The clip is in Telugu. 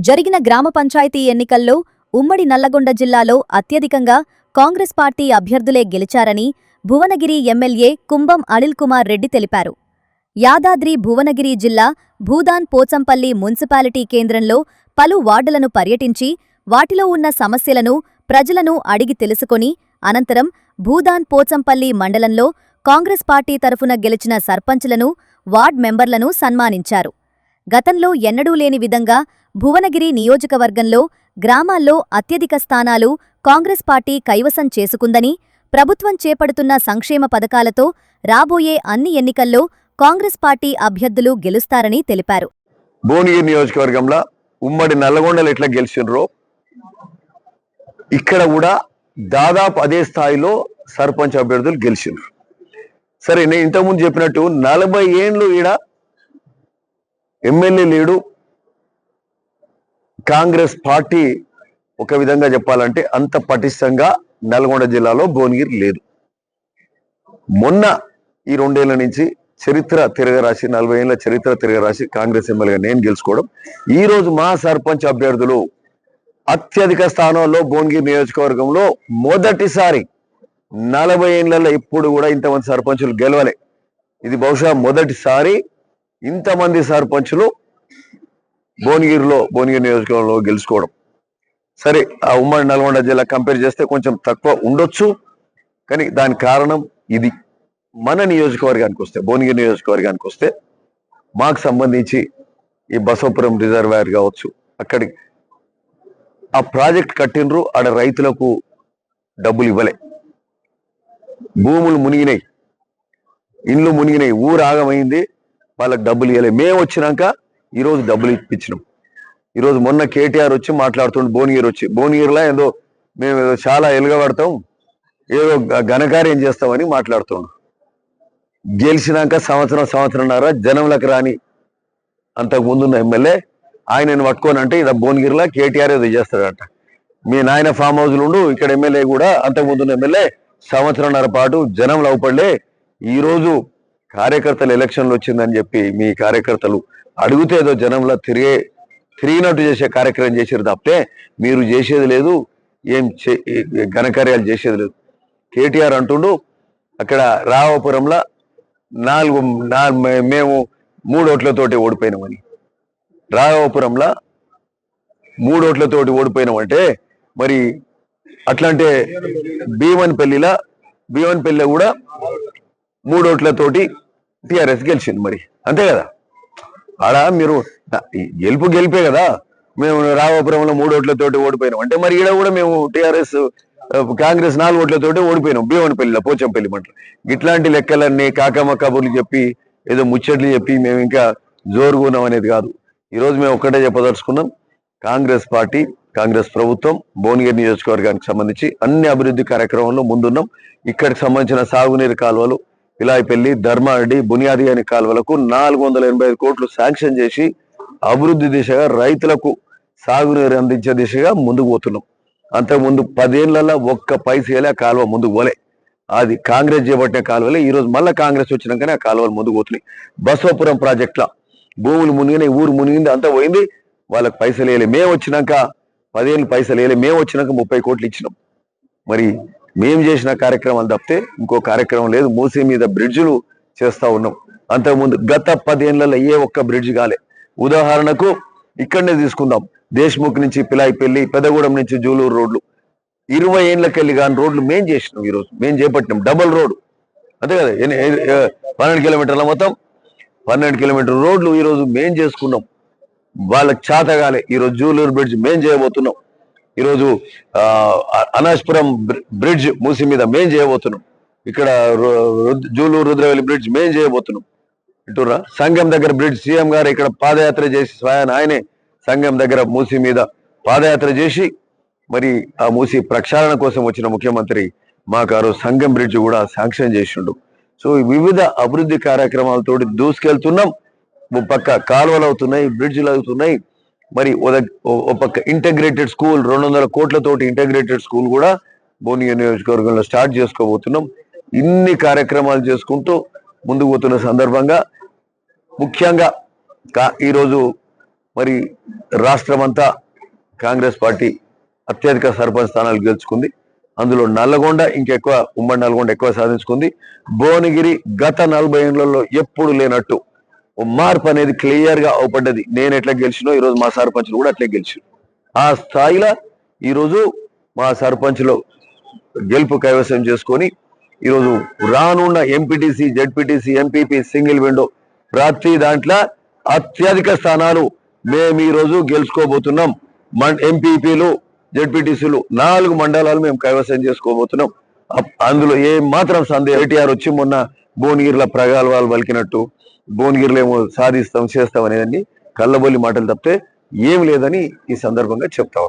జరిగిన గ్రామ పంచాయతీ ఎన్నికల్లో ఉమ్మడి నల్లగొండ జిల్లాలో అత్యధికంగా కాంగ్రెస్ పార్టీ అభ్యర్థులే గెలిచారని భువనగిరి ఎమ్మెల్యే కుంభం అనిల్ కుమార్ రెడ్డి తెలిపారు. యాదాద్రి భువనగిరి జిల్లా భూదాన్ పోచంపల్లి మున్సిపాలిటీ కేంద్రంలో పలు వార్డులను పర్యటించి వాటిలో ఉన్న సమస్యలను ప్రజలను అడిగి తెలుసుకొని అనంతరం భూదాన్ పోచంపల్లి మండలంలో కాంగ్రెస్ పార్టీ తరఫున గెలిచిన సర్పంచ్లను, వార్డ్ మెంబర్లను సన్మానించారు. గతంలో ఎన్నడూ లేని విధంగా భువనగిరి నియోజకవర్గంలో గ్రామాల్లో అత్యధిక స్థానాలు కాంగ్రెస్ పార్టీ కైవసం చేసుకుందని, ప్రభుత్వం చేపడుతున్న సంక్షేమ పథకాలతో రాబోయే అన్ని ఎన్నికల్లో కాంగ్రెస్ పార్టీ అభ్యర్థులు గెలుస్తారని తెలిపారు. భువనగిరి నియోజకవర్గంలో ఉమ్మడి నల్లగొండలు ఎట్లా గెలిచినరో ఇక్కడ కూడా దాదాపు అదే స్థాయిలో సర్పంచ్ అభ్యర్థులు గెలిచినారు. సరే, నేను ఇంతకుముందు చెప్పినట్టు 40 ఏండ్లు ఈడ ఎమ్మెల్యే లేడు. కాంగ్రెస్ పార్టీ ఒక విధంగా చెప్పాలంటే అంత పటిష్టంగా నల్గొండ జిల్లాలో భువనగిరి లేదు. మొన్న ఈ 2 ఏళ్ల నుంచి చరిత్ర తిరగరాసి 40 ఏళ్ల చరిత్ర తిరగరాసి కాంగ్రెస్ ఎమ్మెల్యేగా నేను గెలుచుకోవడం, ఈ రోజు మా సర్పంచ్ అభ్యర్థులు అత్యధిక స్థానంలో భువనగిరి నియోజకవర్గంలో మొదటిసారి 40 ఏళ్లలో ఎప్పుడు కూడా ఇంతమంది సర్పంచులు గెలవలే. ఇది బహుశా మొదటిసారి ఇంతమంది సర్పంచులు భువనగిరి నియోజకవర్గంలో గెలుచుకోవడం. సరే, ఆ ఉమ్మడి నల్గొండ జిల్లా కంపేర్ చేస్తే కొంచెం తక్కువ ఉండొచ్చు, కానీ దాని కారణం ఇది. మన నియోజకవర్గానికి వస్తే, భువనగిరి నియోజకవర్గానికి వస్తే మాకు సంబంధించి ఈ బసవపురం రిజర్వాయర్ కావచ్చు, అక్కడి ఆ ప్రాజెక్ట్ కట్టినరు, ఆడ రైతులకు డబ్బులు ఇవ్వలే, భూములు మునిగినాయి, ఇండ్లు మునిగినాయి, ఊరు ఆగమైంది, వాళ్ళకి డబ్బులు ఇవ్వలే. మేము వచ్చినాక ఈరోజు డబ్బులు ఇప్పించినాం. ఈరోజు మొన్న కేటీఆర్ వచ్చి మాట్లాడుతుండే, భువనగిరిలో ఏదో మేము ఏదో చాలా ఎలుగబడతాం, ఏదో ఘనకార్యం చేస్తామని మాట్లాడుతున్నాం. గెలిచినాక సంవత్సరంన్నర జనంలకు రాని అంతకు ముందున్న ఎమ్మెల్యే ఆయనను పట్టుకోనంటే ఇది భువనగిరిలో కేటీఆర్ ఏదో చేస్తాడంట. మీ నాయన ఫామ్ హౌస్లు ఉండు, ఇక్కడ ఎమ్మెల్యే కూడా అంతకు ముందున్న ఎమ్మెల్యే సంవత్సరంన్నర పాటు జనం లవపడలే. ఈరోజు కార్యకర్తలు ఎలక్షన్లు వచ్చిందని చెప్పి మీ కార్యకర్తలు అడిగితే ఏదో జనంలో తిరిగినట్టు చేసే కార్యక్రమం చేసేది తప్పితే మీరు చేసేది లేదు, ఏం ఘనకార్యాలు చేసేది లేదు. కేటీఆర్ అంటుండు అక్కడ రావాపురంలో మేము 3 ఓట్లతోటి ఓడిపోయినామని. రాఘవపురంలో 3 ఓట్లతోటి ఓడిపోయినామంటే మరి అట్లాంటే భీవన్పల్లిలో కూడా 3 ఓట్లతోటి టిఆర్ఎస్ గెలిచింది. మరి అంతే కదా, ఆడ మీరు గెలిపే కదా. మేము రాఘవపురంలో 3 ఓట్లతోటి ఓడిపోయినాం అంటే మరి ఈడ కూడా మేము టిఆర్ఎస్ కాంగ్రెస్ 4 ఓట్లతోటి ఓడిపోయినాం భీవన్పల్లిలో, పోచంపల్లి మంటలు. ఇట్లాంటి లెక్కలన్నీ కాకమ్మ కబుర్లు చెప్పి ఏదో ముచ్చట్లు చెప్పి మేము ఇంకా జోరుగున్నాం అనేది కాదు. ఈరోజు మేము ఒక్కటే చెప్పదలుచుకున్నాం, కాంగ్రెస్ పార్టీ, కాంగ్రెస్ ప్రభుత్వం భువనగిరి నియోజకవర్గానికి సంబంధించి అన్ని అభివృద్ధి కార్యక్రమంలో ముందున్నాం. ఇక్కడికి సంబంధించిన సాగునీరు కాలువలు, పిలాయిపల్లి, ధర్మారెడ్డి, బునియాది అనే కాలువలకు 485 కోట్లు శాంక్షన్ చేసి అభివృద్ధి దిశగా రైతులకు సాగునీరు అందించే దిశగా ముందుకు పోతున్నాం. అంతకుముందు 10 ఏళ్లలో ఒక్క పైసలే ఆ కాలువ ముందుకు పోలే. అది కాంగ్రెస్ చేపట్టిన కాలువలే. ఈరోజు మళ్ళీ కాంగ్రెస్ వచ్చినాకనే ఆ కాలువలు ముందుకు పోతున్నాయి. బసవపురం ప్రాజెక్టులో భూములు మునిగినాయి, ఊరు మునిగింది, అంతా పోయింది, వాళ్ళకి పైసలు వేయలే. మేము వచ్చినాక 10 ఏళ్ళు పైసలు వేయలే, మేము వచ్చినాక 30 కోట్లు ఇచ్చినాం. మరి మేము చేసిన కార్యక్రమాలు తప్పితే ఇంకో కార్యక్రమం లేదు. మూసీ మీద బ్రిడ్జిలు చేస్తా ఉన్నాం. అంతకుముందు గత 10 ఏళ్లలో ఏ ఒక్క బ్రిడ్జ్ కాలే. ఉదాహరణకు ఇక్కడనే తీసుకుందాం, దేశ్ముఖ్ నుంచి పిలాయిపల్లి, పెద్దగూడెం నుంచి జూలూరు రోడ్లు 20 ఏళ్ళకెళ్ళి కానీ రోడ్లు మేము చేసినాం. ఈరోజు మేము చేపట్టినాం డబుల్ రోడ్డు, అంతే కదా, 12 కిలోమీటర్ల మొత్తం 12 కిలోమీటర్ రోడ్లు ఈరోజు మేం చేసుకున్నాం. వాళ్ళకి చేతగాలే. ఈరోజు జూలూరు బ్రిడ్జ్ మేం చేయబోతున్నాం. ఈరోజు అనాష్పురం బ్రిడ్జ్ మూసి మీద మేం చేయబోతున్నాం. ఇక్కడ జూలూరు రుద్రవెల్లి బ్రిడ్జ్ మేం చేయబోతున్నాం. ఇటురా సంఘం దగ్గర బ్రిడ్జ్ సీఎం గారు ఇక్కడ పాదయాత్ర చేసి స్వయాన ఆయనే సంఘం దగ్గర మూసి మీద పాదయాత్ర చేసి మరి ఆ మూసి ప్రక్షాళన కోసం వచ్చిన ముఖ్యమంత్రి మాకు సంఘం బ్రిడ్జ్ కూడా శాంక్షన్ చేసిండు. సో వివిధ అభివృద్ధి కార్యక్రమాలతో దూసుకెళ్తున్నాం. పక్క కాలువలు అవుతున్నాయి, బ్రిడ్జ్లు అవుతున్నాయి. మరి ఒక పక్క ఇంటగ్రేటెడ్ స్కూల్ 200 కోట్లతోటి ఇంటగ్రేటెడ్ స్కూల్ కూడా భువనగిరి నియోజకవర్గంలో స్టార్ట్ చేసుకోబోతున్నాం. ఇన్ని కార్యక్రమాలు చేసుకుంటూ ముందుకు పోతున్న సందర్భంగా ముఖ్యంగా ఈరోజు మరి రాష్ట్రమంతా కాంగ్రెస్ పార్టీ అత్యధిక సర్పంచ్ స్థానాలు గెలుచుకుంది. అందులో నల్లగొండ ఇంకెక్కువ, ఉమ్మడి నల్గొండ ఎక్కువ సాధించుకుంది. భువనగిరి గత 40 ఏళ్లలో ఎప్పుడు లేనట్టు మార్పు అనేది క్లియర్ గా అవపడ్డది. నేను ఎట్లా గెలిచినో ఈరోజు మా సర్పంచ్లు కూడా అట్లే గెలిచి ఆ స్థాయిలో ఈరోజు మా సర్పంచ్లో గెలుపు కైవసం చేసుకొని ఈరోజు రానున్న MPTC, ZPTC, MPP, single window ప్రతి దాంట్లో అత్యధిక స్థానాలు మేము ఈరోజు గెలుచుకోబోతున్నాం. ఎంపీపీలు, జెడ్పీటీసీలు 4 మండలాలు మేము కైవసం చేసుకోబోతున్నాం. అందులో ఏ మాత్రం సందేహం. కేటీఆర్ వచ్చి మొన్న భువనగిరిలో ప్రగల్భాలు పలికినట్టు భువనగిరిలో ఏమో సాధిస్తాం, చేస్తాం అనేదాన్ని కళ్ళబొల్లి మాటలు తప్పితే ఏం లేదని ఈ సందర్భంగా చెప్తా ఉన్నాం.